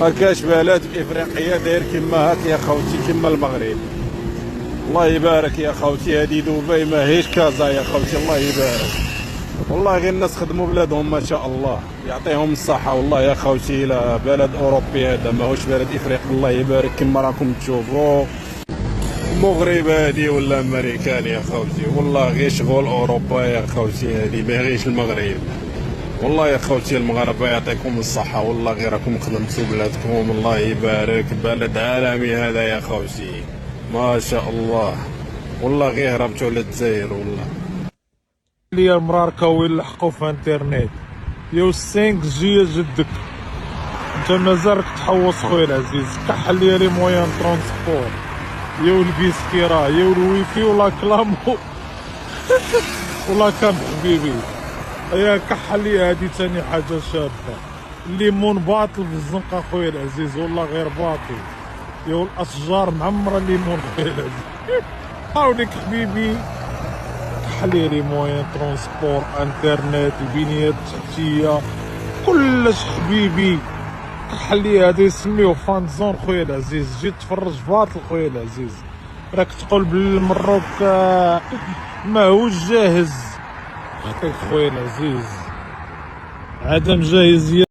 ما كاش بلد في افريقيا داير كيما هاك يا خوتي، كيما المغرب. الله يبارك يا خوتي، هذه دبي ماهيش كازا يا خوتي، الله يبارك. والله غير الناس خدموا بلادهم ما شاء الله، يعطيهم الصحة. والله يا خوتي لا بلد أوروبي هذا، ماهوش بلد إفريقي. الله يبارك كما راكم تشوفوا، مغرب هادي ولا أمريكان يا خوتي. والله غير شغل أوروبا يا خوتي، هادي ما غيرش المغرب. والله يا خوتي المغاربة يعطيكم الصحة، والله غير راكم خدمتوا بلادكم. الله يبارك، بلد عالمي هذا يا خوتي ما شاء الله. والله غير هربتوا للجزائر والله. ليا المراركاوي لحقوا في انترنت يو 5 جي جدك، انت مازالك تحوص خويا العزيز. كحل ليا لي مويان ترونسبور، يو البيسكيرا، يو الويفي ولا كلامو ولا كان حبيبي. يا كحل ليا هادي تاني حاجة شابة. الليمون باطل في الزنقة خويا العزيز، والله غير باطل. يو الاشجار معمرة الليمون خويا العزيز. عاونك حبيبي. كحلي لي موين ترونسبور، انترنت، البنية التحتية، كلش حبيبي. كحلي هادي يسميوه فان زون خويا العزيز. جيت تفرج باطل خويا العزيز، راك تقول بالمروك ماهوش جاهز. يعطيك خويا العزيز، عدم جاهزية.